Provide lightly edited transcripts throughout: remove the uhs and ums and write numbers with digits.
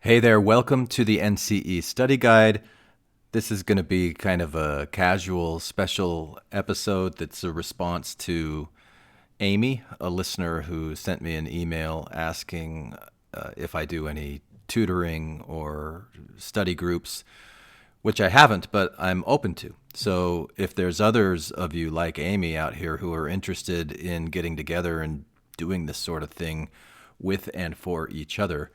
Hey there, welcome to the NCE Study Guide. This is going to be kind of a casual special episode that's a response to Amy, a listener who sent me an email asking if I do any tutoring or study groups, which I haven't, but I'm open to. So if there's others of you like Amy out here who are interested in getting together and doing this sort of thing with and for each other,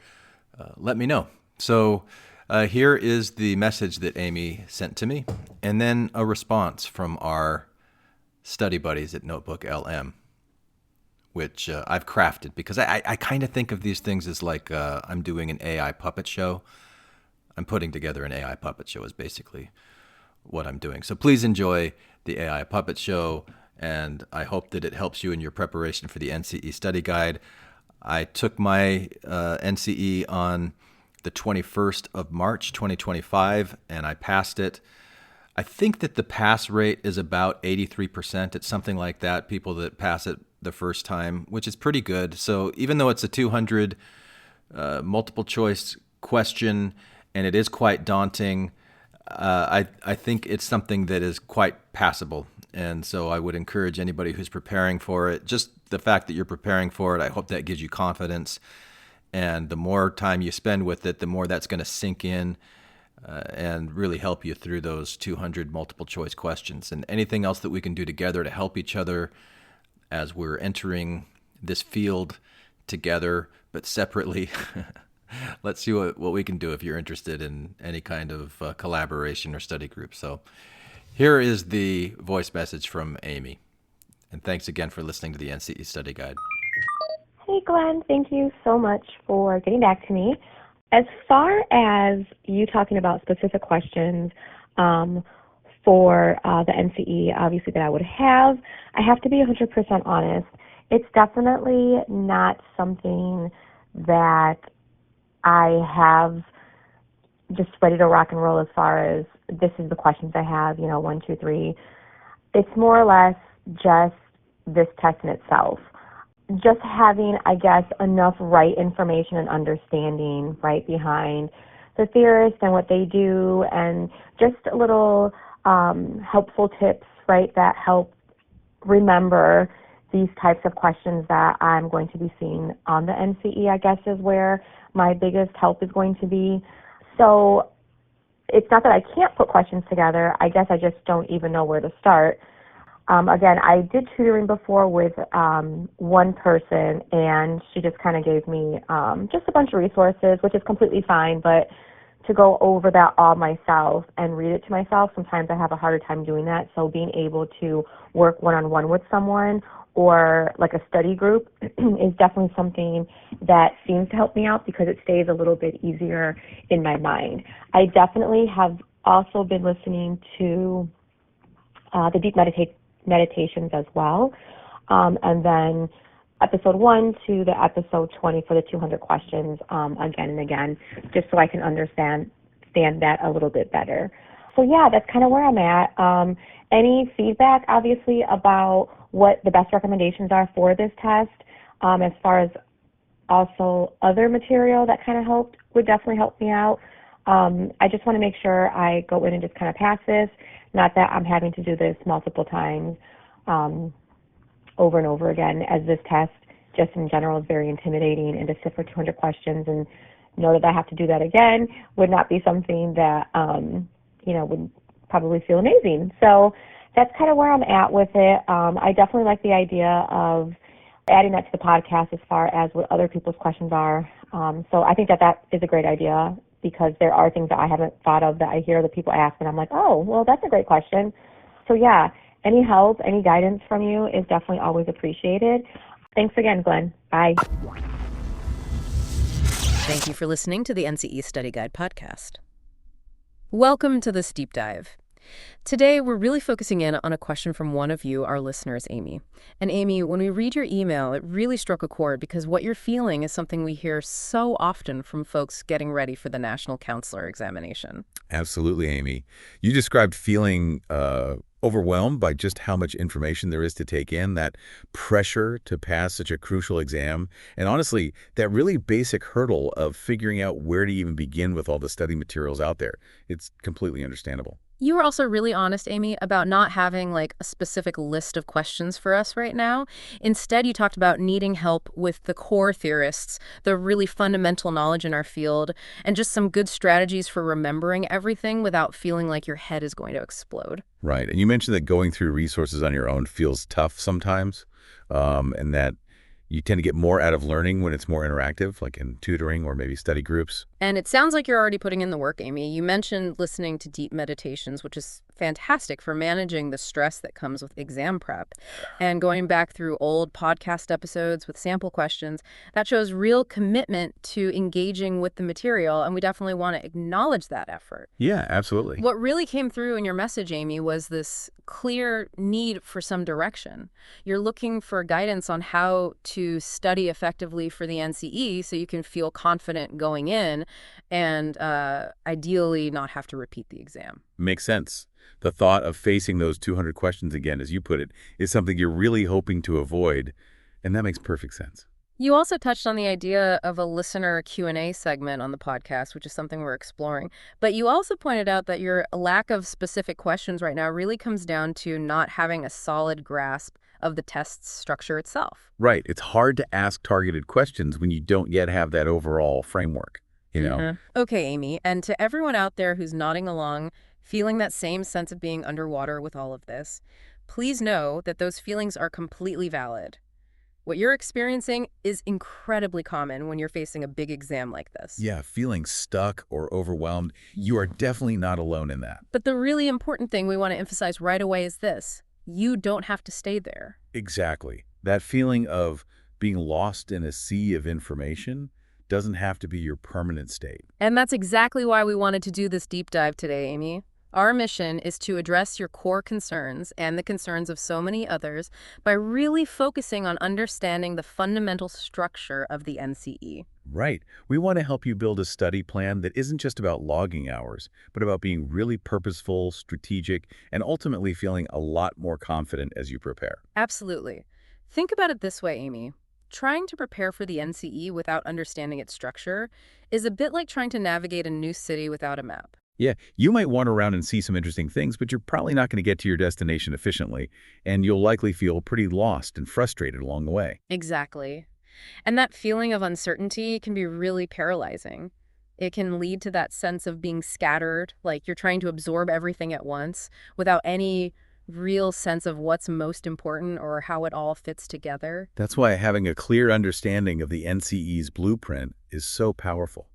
let me know. So here is the message that Amy sent to me, and then a response from our study buddies at Notebook LM, which I've crafted because I kind of think of these things as like I'm doing an AI puppet show. I'm putting together an AI puppet show is basically what I'm doing. So please enjoy the AI puppet show, and I hope that it helps you in your preparation for the NCE Study Guide. I took my NCE on the 21st of March, 2025, and I passed it. I think that the pass rate is about 83%. It's something like that, people that pass it the first time, which is pretty good. So even though it's a 200 multiple choice question and it is quite daunting, I think it's something that is quite passable. And so I would encourage anybody who's preparing for it, just the fact that you're preparing for it, I hope that gives you confidence. And the more time you spend with it, the more that's going to sink in and really help you through those 200 multiple choice questions. And anything else that we can do together to help each other as we're entering this field together, but separately. Let's see what we can do if you're interested in any kind of collaboration or study group. So here is the voice message from Amy. And thanks again for listening to the NCE Study Guide. Hey, Glenn. Thank you so much for getting back to me. As far as you talking about specific questions for the NCE, obviously, that I have to be 100% honest. It's definitely not something that I have just ready to rock and roll as far as this is the questions I have, 1, 2, 3. It's more or less just this test in itself. Just having, I guess, enough right information and understanding right behind the theorists and what they do, and just a little helpful tips, right, that help remember these types of questions that I'm going to be seeing on the NCE, I guess, is where my biggest help is going to be. So it's not that I can't put questions together. I guess I just don't even know where to start. Again, I did tutoring before with one person, and she just kind of gave me just a bunch of resources, which is completely fine, but to go over that all myself and read it to myself, sometimes I have a harder time doing that. So being able to work one-on-one with someone or like a study group is definitely something that seems to help me out because it stays a little bit easier in my mind. I definitely have also been listening to the deep meditations as well. And then episode 1 to the episode 20 for the 200 questions again and again, just so I can understand that a little bit better. So yeah, that's kind of where I'm at. Any feedback, obviously, about what the best recommendations are for this test, as far as also other material that kind of helped, would definitely help me out. I just want to make sure I go in and just kind of pass this, not that I'm having to do this multiple times over and over again, as this test just in general is very intimidating, and to sit for 200 questions and know that I have to do that again would not be something that, would probably feel amazing. So that's kind of where I'm at with it. I definitely like the idea of adding that to the podcast as far as what other people's questions are. So I think that is a great idea, because there are things that I haven't thought of that I hear the people ask, and I'm like, oh, well, that's a great question. So yeah, any help, any guidance from you is definitely always appreciated. Thanks again, Glenn. Bye. Thank you for listening to the NCE Study Guide podcast. Welcome to this deep dive. Today, we're really focusing in on a question from one of you, our listeners, Amy. And Amy, when we read your email, it really struck a chord, because what you're feeling is something we hear so often from folks getting ready for the National Counselor examination. Absolutely, Amy. You described feeling Overwhelmed by just how much information there is to take in, that pressure to pass such a crucial exam, and honestly, that really basic hurdle of figuring out where to even begin with all the study materials out there. It's completely understandable. You were also really honest, Amy, about not having like a specific list of questions for us right now. Instead, you talked about needing help with the core theorists, the really fundamental knowledge in our field, and just some good strategies for remembering everything without feeling like your head is going to explode. Right. And you mentioned that going through resources on your own feels tough sometimes, and that you tend to get more out of learning when it's more interactive, like in tutoring or maybe study groups. And it sounds like you're already putting in the work, Amy. You mentioned listening to deep meditations, which is fantastic for managing the stress that comes with exam prep. And going back through old podcast episodes with sample questions, that shows real commitment to engaging with the material, and we definitely want to acknowledge that effort. Yeah, absolutely. What really came through in your message, Amy, was this clear need for some direction. You're looking for guidance on how to study effectively for the NCE so you can feel confident going in and ideally not have to repeat the exam. Makes sense. The thought of facing those 200 questions again, as you put it, is something you're really hoping to avoid, and that makes perfect sense. You also touched on the idea of a listener Q&A segment on the podcast, which is something we're exploring. But you also pointed out that your lack of specific questions right now really comes down to not having a solid grasp of the test's structure itself. Right. It's hard to ask targeted questions when you don't yet have that overall framework, you know? Okay, Amy, and to everyone out there who's nodding along, feeling that same sense of being underwater with all of this, please know that those feelings are completely valid. What you're experiencing is incredibly common when you're facing a big exam like this. Yeah, feeling stuck or overwhelmed, you are definitely not alone in that. But the really important thing we want to emphasize right away is this. You don't have to stay there. Exactly. That feeling of being lost in a sea of information doesn't have to be your permanent state. And that's exactly why we wanted to do this deep dive today, Amy. Our mission is to address your core concerns and the concerns of so many others by really focusing on understanding the fundamental structure of the NCE. Right. We want to help you build a study plan that isn't just about logging hours, but about being really purposeful, strategic, and ultimately feeling a lot more confident as you prepare. Absolutely. Think about it this way, Amy. Trying to prepare for the NCE without understanding its structure is a bit like trying to navigate a new city without a map. Yeah, you might wander around and see some interesting things, but you're probably not going to get to your destination efficiently, and you'll likely feel pretty lost and frustrated along the way. Exactly. And that feeling of uncertainty can be really paralyzing. It can lead to that sense of being scattered, like you're trying to absorb everything at once without any real sense of what's most important or how it all fits together. That's why having a clear understanding of the NCE's blueprint is so powerful.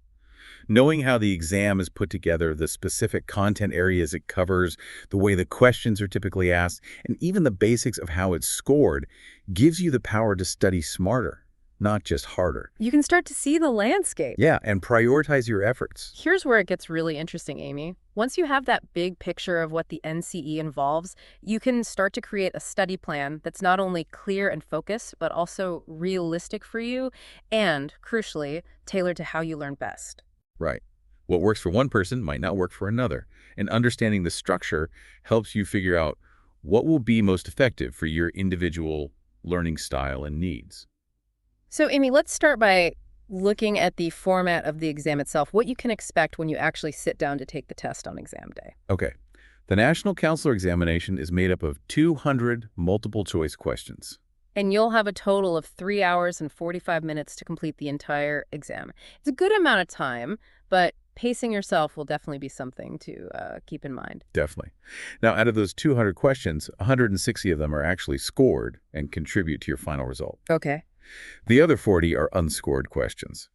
Knowing how the exam is put together, the specific content areas it covers, the way the questions are typically asked, and even the basics of how it's scored gives you the power to study smarter, not just harder. You can start to see the landscape. Yeah, and prioritize your efforts. Here's where it gets really interesting, Amy. Once you have that big picture of what the NCE involves, you can start to create a study plan that's not only clear and focused, but also realistic for you and, crucially, tailored to how you learn best. Right. What works for one person might not work for another, and understanding the structure helps you figure out what will be most effective for your individual learning style and needs. So, Amy, let's start by looking at the format of the exam itself, what you can expect when you actually sit down to take the test on exam day. Okay. The National Counselor Examination is made up of 200 multiple-choice questions. And you'll have a total of 3 hours and 45 minutes to complete the entire exam. It's a good amount of time, but pacing yourself will definitely be something to keep in mind. Definitely. Now, out of those 200 questions, 160 of them are actually scored and contribute to your final result. Okay. The other 40 are unscored questions.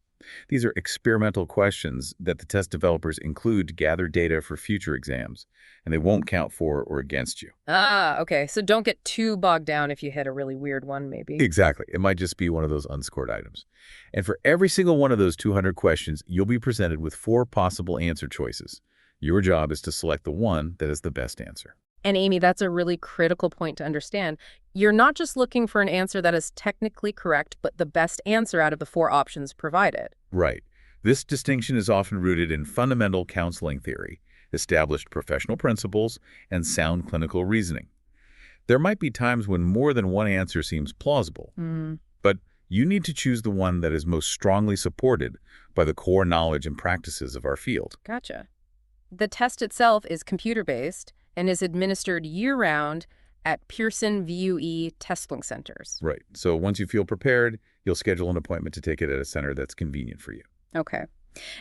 These are experimental questions that the test developers include to gather data for future exams, and they won't count for or against you. Okay. So don't get too bogged down if you hit a really weird one, maybe. Exactly. It might just be one of those unscored items. And for every single one of those 200 questions, you'll be presented with 4 possible answer choices. Your job is to select the one that is the best answer. And Amy, that's a really critical point to understand. You're not just looking for an answer that is technically correct, but the best answer out of the 4 options provided. Right. This distinction is often rooted in fundamental counseling theory. established professional principles, and sound clinical reasoning. There might be times when more than one answer seems plausible, but you need to choose the one that is most strongly supported by the core knowledge and practices of our field. Gotcha. The test itself is computer-based and is administered year-round at Pearson VUE testing centers. Right. So once you feel prepared, you'll schedule an appointment to take it at a center that's convenient for you. Okay.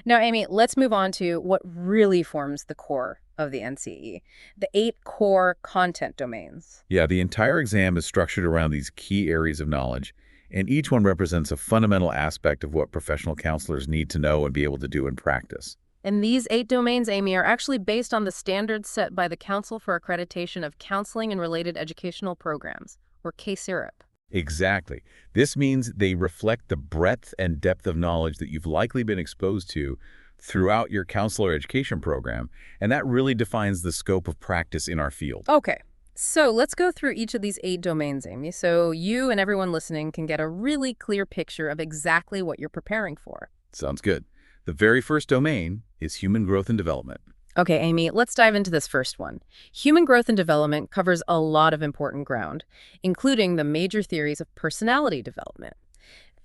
Now, Amy, let's move on to what really forms the core of the NCE, the 8 core content domains. Yeah, the entire exam is structured around these key areas of knowledge, and each one represents a fundamental aspect of what professional counselors need to know and be able to do in practice. And these 8 domains, Amy, are actually based on the standards set by the Council for Accreditation of Counseling and Related Educational Programs, or CACEREP. Exactly. This means they reflect the breadth and depth of knowledge that you've likely been exposed to throughout your counselor education program, and that really defines the scope of practice in our field. Okay. So let's go through each of these 8 domains, Amy, so you and everyone listening can get a really clear picture of exactly what you're preparing for. Sounds good. The very first domain is human growth and development. Okay, Amy, let's dive into this first one. Human growth and development covers a lot of important ground, including the major theories of personality development.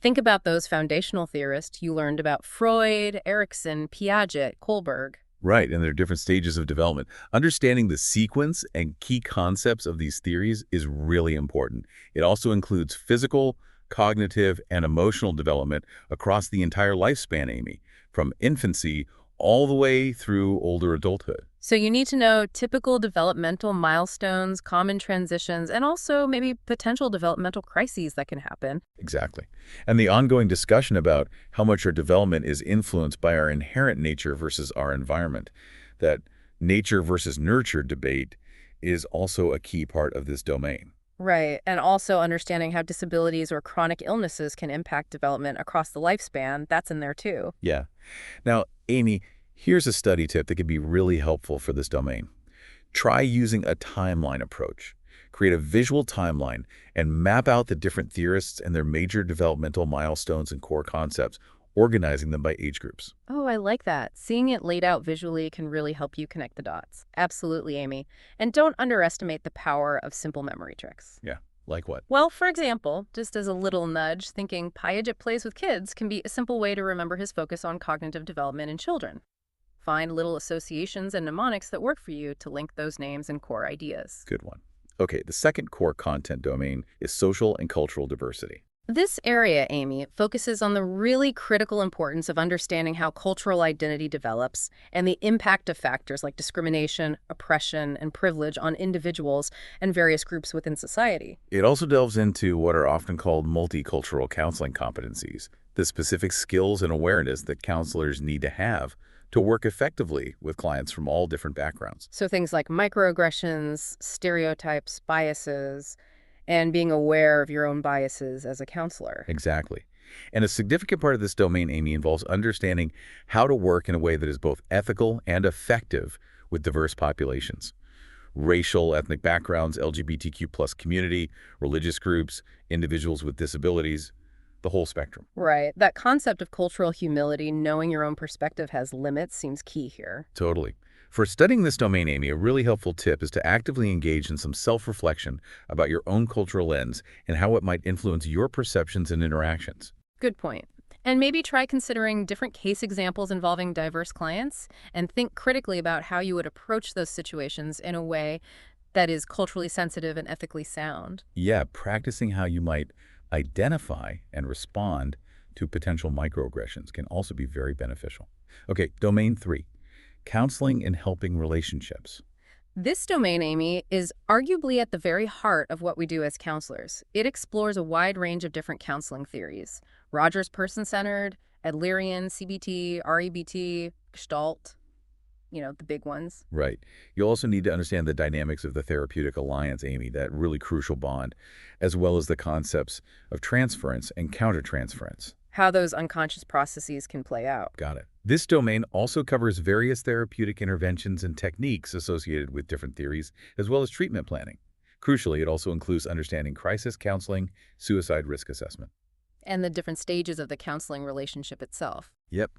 Think about those foundational theorists you learned about: Freud, Erikson, Piaget, Kohlberg. Right, and there are different stages of development. Understanding the sequence and key concepts of these theories is really important. It also includes physical, cognitive, and emotional development across the entire lifespan, Amy, from infancy all the way through older adulthood. So you need to know typical developmental milestones, common transitions, and also maybe potential developmental crises that can happen. Exactly. And the ongoing discussion about how much our development is influenced by our inherent nature versus our environment, that nature versus nurture debate, is also a key part of this domain. Right, and also understanding how disabilities or chronic illnesses can impact development across the lifespan, that's in there too. Yeah. Now, Amy, here's a study tip that could be really helpful for this domain. Try using a timeline approach. Create a visual timeline and map out the different theorists and their major developmental milestones and core concepts, organizing them by age groups. Oh, I like that. Seeing it laid out visually can really help you connect the dots. Absolutely, Amy. And don't underestimate the power of simple memory tricks. Yeah, like what? Well, for example, just as a little nudge, thinking Piaget plays with kids can be a simple way to remember his focus on cognitive development in children. Find little associations and mnemonics that work for you to link those names and core ideas. Good one. Okay, the second core content domain is social and cultural diversity. This area, Amy, focuses on the really critical importance of understanding how cultural identity develops and the impact of factors like discrimination, oppression, and privilege on individuals and various groups within society. It also delves into what are often called multicultural counseling competencies, the specific skills and awareness that counselors need to have to work effectively with clients from all different backgrounds. So things like microaggressions, stereotypes, biases, and being aware of your own biases as a counselor. Exactly. And a significant part of this domain, Amy, involves understanding how to work in a way that is both ethical and effective with diverse populations. Racial, ethnic backgrounds, LGBTQ+ community, religious groups, individuals with disabilities, the whole spectrum. Right. That concept of cultural humility, knowing your own perspective has limits, seems key here. Totally. For studying this domain, Amy, a really helpful tip is to actively engage in some self-reflection about your own cultural lens and how it might influence your perceptions and interactions. Good point. And maybe try considering different case examples involving diverse clients and think critically about how you would approach those situations in a way that is culturally sensitive and ethically sound. Yeah, practicing how you might identify and respond to potential microaggressions can also be very beneficial. Okay, domain 3. Counseling and helping relationships. This domain, Amy, is arguably at the very heart of what we do as counselors. It explores a wide range of different counseling theories: Rogers person-centered, Adlerian, CBT, REBT, Gestalt, the big ones. Right. You also need to understand the dynamics of the therapeutic alliance, Amy, that really crucial bond, as well as the concepts of transference and countertransference. How those unconscious processes can play out. Got it. This domain also covers various therapeutic interventions and techniques associated with different theories, as well as treatment planning. Crucially, it also includes understanding crisis counseling, suicide risk assessment. And the different stages of the counseling relationship itself. Yep.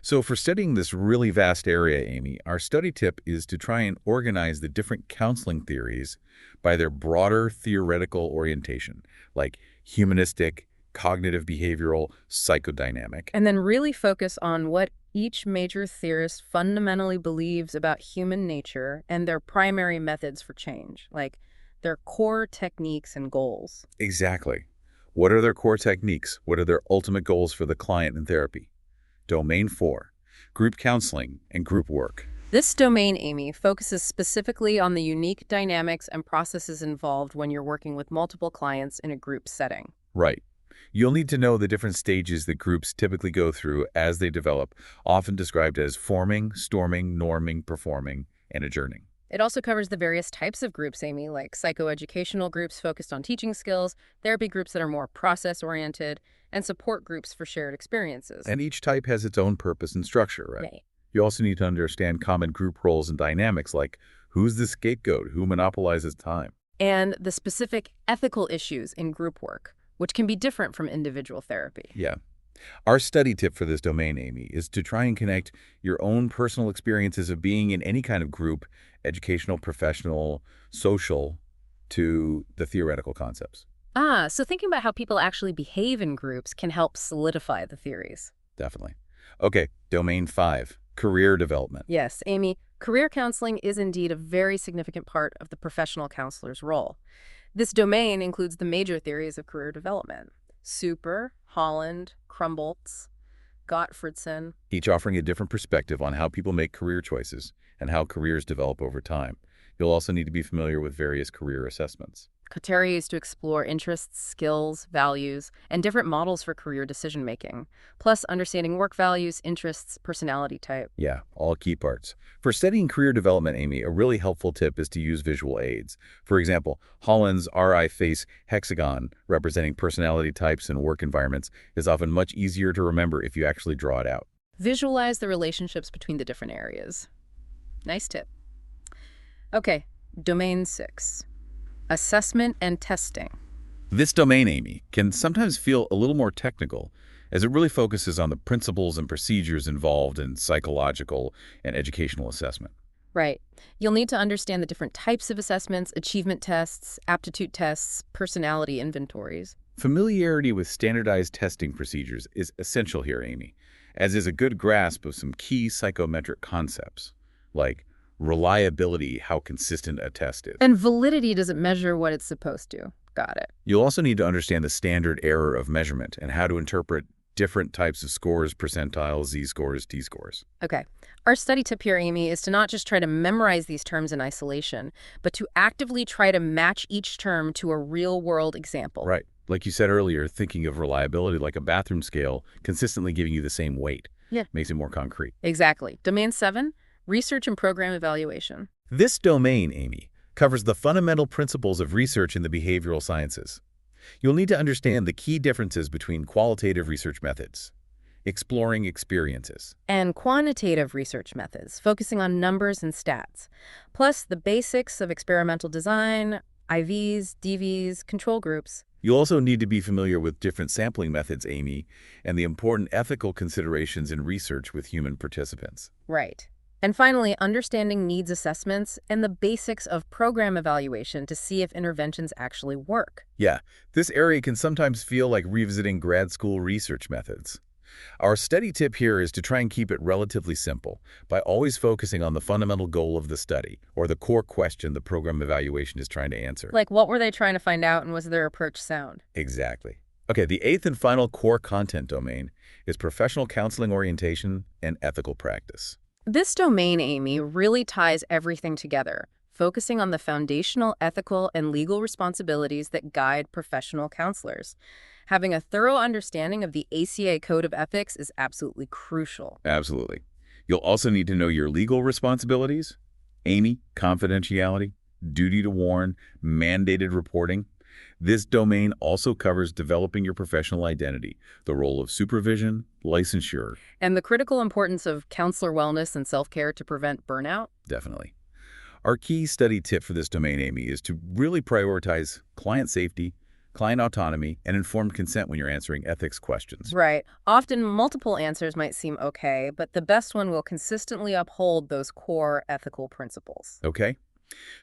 So for studying this really vast area, Amy, our study tip is to try and organize the different counseling theories by their broader theoretical orientation, like humanistic, cognitive behavioral, psychodynamic. And then really focus on what each major theorist fundamentally believes about human nature and their primary methods for change, like their core techniques and goals. Exactly. What are their core techniques? What are their ultimate goals for the client in therapy? Domain 4, group counseling and group work. This domain, Amy, focuses specifically on the unique dynamics and processes involved when you're working with multiple clients in a group setting. Right. You'll need to know the different stages that groups typically go through as they develop, often described as forming, storming, norming, performing, and adjourning. It also covers the various types of groups, Amy, like psychoeducational groups focused on teaching skills, therapy groups that are more process-oriented, and support groups for shared experiences. And each type has its own purpose and structure, right? Right. You also need to understand common group roles and dynamics like who's the scapegoat, who monopolizes time. And the specific ethical issues in group work, which can be different from individual therapy. Yeah. Our study tip for this domain, Amy, is to try and connect your own personal experiences of being in any kind of group, educational, professional, social, to the theoretical concepts. So thinking about how people actually behave in groups can help solidify the theories. Definitely. Okay, domain 5, career development. Yes, Amy, career counseling is indeed a very significant part of the professional counselor's role. This domain includes the major theories of career development: Super, Holland, Krumboltz, Gottfredson. Each offering a different perspective on how people make career choices and how careers develop over time. You'll also need to be familiar with various career assessments. Criteria is to explore interests, skills, values, and different models for career decision-making, plus understanding work values, interests, personality type. Yeah, all key parts. For studying career development, Amy, a really helpful tip is to use visual aids. For example, Holland's RI face hexagon, representing personality types and work environments, is often much easier to remember if you actually draw it out. Visualize the relationships between the different areas. Nice tip. Okay, domain 6. Assessment and testing. This domain, Amy, can sometimes feel a little more technical, as it really focuses on the principles and procedures involved in psychological and educational assessment. Right. You'll need to understand the different types of assessments, achievement tests, aptitude tests, personality inventories. Familiarity with standardized testing procedures is essential here, Amy, as is a good grasp of some key psychometric concepts, like reliability, how consistent a test is. And validity doesn't measure what it's supposed to. Got it. You'll also need to understand the standard error of measurement and how to interpret different types of scores, percentiles, z-scores, t-scores. Okay. Our study tip here, Amy, is to not just try to memorize these terms in isolation, but to actively try to match each term to a real-world example. Right. Like you said earlier, thinking of reliability like a bathroom scale, consistently giving you the same weight. Yeah. Makes it more concrete. Exactly. Domain 7, research and program evaluation. This domain, Amy, covers the fundamental principles of research in the behavioral sciences. You'll need to understand the key differences between qualitative research methods, exploring experiences, and quantitative research methods, focusing on numbers and stats, plus the basics of experimental design, IVs, DVs, control groups. You'll also need to be familiar with different sampling methods, Amy, and the important ethical considerations in research with human participants. Right. And finally, understanding needs assessments and the basics of program evaluation to see if interventions actually work. Yeah, this area can sometimes feel like revisiting grad school research methods. Our study tip here is to try and keep it relatively simple by always focusing on the fundamental goal of the study or the core question the program evaluation is trying to answer. Like, what were they trying to find out and was their approach sound? Exactly. Okay, the 8th and final core content domain is professional counseling orientation and ethical practice. This domain, Amy, really ties everything together, focusing on the foundational ethical and legal responsibilities that guide professional counselors. Having a thorough understanding of the ACA Code of Ethics is absolutely crucial. Absolutely. You'll also need to know your legal responsibilities, Amy, confidentiality, duty to warn, mandated reporting. This domain also covers developing your professional identity, the role of supervision, licensure. And the critical importance of counselor wellness and self-care to prevent burnout? Definitely. Our key study tip for this domain, Amy, is to really prioritize client safety, client autonomy, and informed consent when you're answering ethics questions. Right. Often multiple answers might seem okay, but the best one will consistently uphold those core ethical principles. Okay?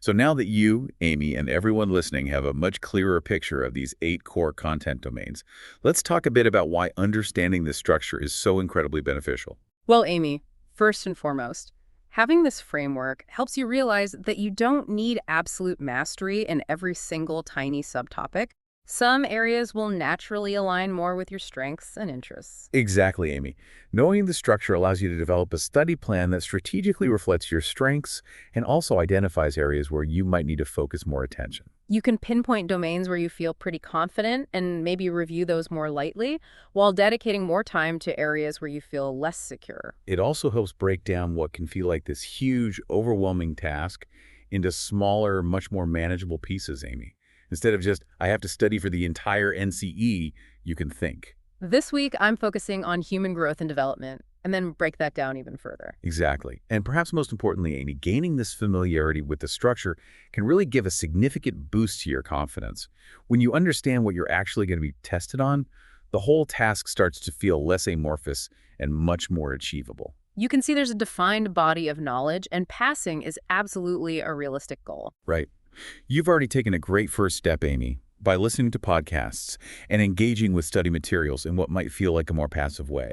So now that you, Amy, and everyone listening have a much clearer picture of these 8 core content domains, let's talk a bit about why understanding this structure is so incredibly beneficial. Well, Amy, first and foremost, having this framework helps you realize that you don't need absolute mastery in every single tiny subtopic. Some areas will naturally align more with your strengths and interests. Exactly, Amy. Knowing the structure allows you to develop a study plan that strategically reflects your strengths and also identifies areas where you might need to focus more attention. You can pinpoint domains where you feel pretty confident and maybe review those more lightly, while dedicating more time to areas where you feel less secure. It also helps break down what can feel like this huge, overwhelming task into smaller, much more manageable pieces, Amy. Instead of just, I have to study for the entire NCE, you can think. This week, I'm focusing on human growth and development, and then break that down even further. Exactly. And perhaps most importantly, Amy, gaining this familiarity with the structure can really give a significant boost to your confidence. When you understand what you're actually going to be tested on, the whole task starts to feel less amorphous and much more achievable. You can see there's a defined body of knowledge, and passing is absolutely a realistic goal. Right. You've already taken a great first step, Amy, by listening to podcasts and engaging with study materials in what might feel like a more passive way.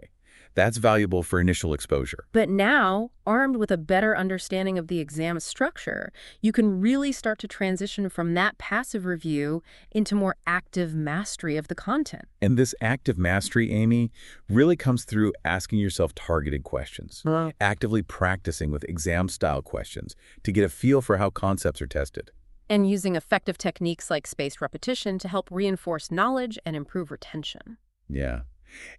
That's valuable for initial exposure. But now, armed with a better understanding of the exam structure, you can really start to transition from that passive review into more active mastery of the content. And this active mastery, Amy, really comes through asking yourself targeted questions, actively practicing with exam-style questions to get a feel for how concepts are tested. And using effective techniques like spaced repetition to help reinforce knowledge and improve retention. Yeah.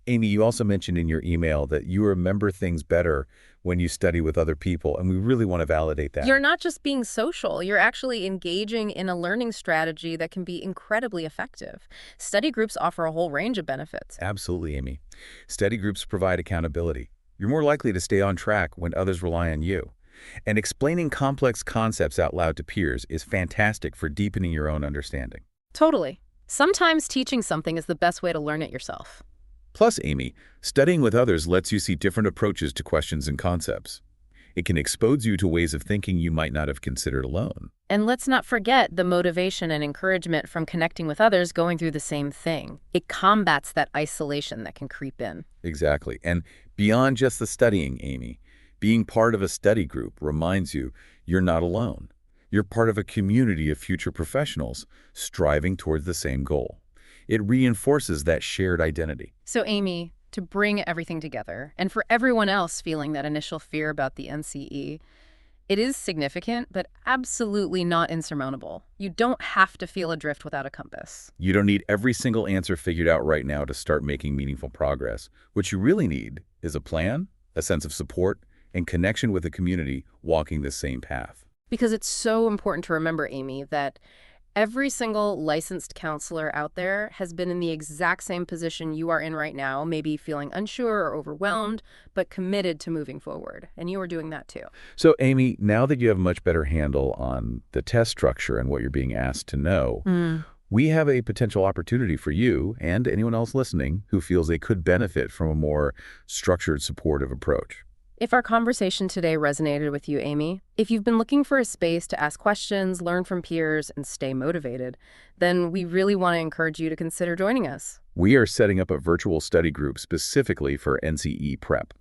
Amy, you also mentioned in your email that you remember things better when you study with other people, and we really want to validate that. You're not just being social, you're actually engaging in a learning strategy that can be incredibly effective. Study groups offer a whole range of benefits. Absolutely, Amy. Study groups provide accountability. You're more likely to stay on track when others rely on you. And explaining complex concepts out loud to peers is fantastic for deepening your own understanding. Totally. Sometimes teaching something is the best way to learn it yourself. Plus, Amy, studying with others lets you see different approaches to questions and concepts. It can expose you to ways of thinking you might not have considered alone. And let's not forget the motivation and encouragement from connecting with others going through the same thing. It combats that isolation that can creep in. Exactly. And beyond just the studying, Amy, being part of a study group reminds you you're not alone. You're part of a community of future professionals striving towards the same goal. It reinforces that shared identity. So, Amy, to bring everything together, and for everyone else feeling that initial fear about the NCE, it is significant, but absolutely not insurmountable. You don't have to feel adrift without a compass. You don't need every single answer figured out right now to start making meaningful progress. What you really need is a plan, a sense of support, and connection with a community walking the same path. Because it's so important to remember, Amy, that every single licensed counselor out there has been in the exact same position you are in right now, maybe feeling unsure or overwhelmed, but committed to moving forward. And you are doing that too. So, Amy, now that you have a much better handle on the test structure and what you're being asked to know, we have a potential opportunity for you and anyone else listening who feels they could benefit from a more structured, supportive approach. If our conversation today resonated with you, Amy, if you've been looking for a space to ask questions, learn from peers, and stay motivated, then we really want to encourage you to consider joining us. We are setting up a virtual study group specifically for NCE prep.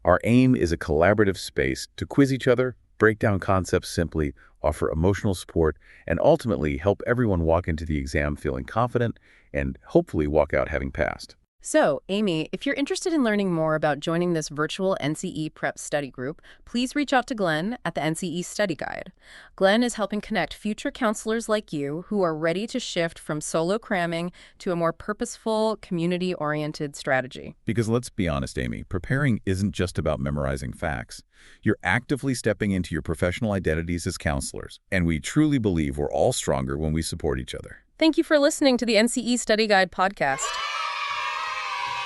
Our aim is a collaborative space to quiz each other, break down concepts simply, offer emotional support, and ultimately help everyone walk into the exam feeling confident and hopefully walk out having passed. So, Amy, if you're interested in learning more about joining this virtual NCE prep study group, please reach out to Glenn at the NCE Study Guide. Glenn is helping connect future counselors like you who are ready to shift from solo cramming to a more purposeful, community-oriented strategy. Because let's be honest, Amy, preparing isn't just about memorizing facts. You're actively stepping into your professional identities as counselors, and we truly believe we're all stronger when we support each other. Thank you for listening to the NCE Study Guide podcast.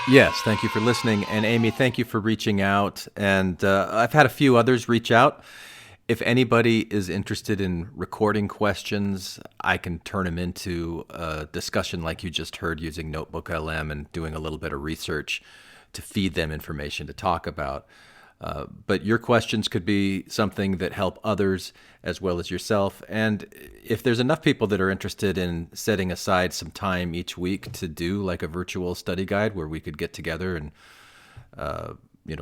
Yes, thank you for listening. And Amy, thank you for reaching out. And I've had a few others reach out. If anybody is interested in recording questions, I can turn them into a discussion like you just heard using Notebook LM and doing a little bit of research to feed them information to talk about. But your questions could be something that help others as well as yourself. And if there's enough people that are interested in setting aside some time each week to do like a virtual study guide where we could get together and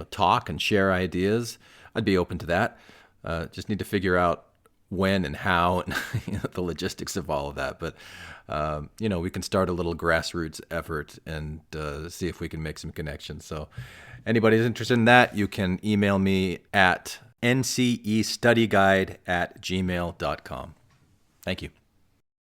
talk and share ideas, I'd be open to that. Just need to figure out when and how and the logistics of all of that. But, we can start a little grassroots effort and see if we can make some connections. So anybody's interested in that, you can email me at NCEStudyGuide@gmail.com. Thank you.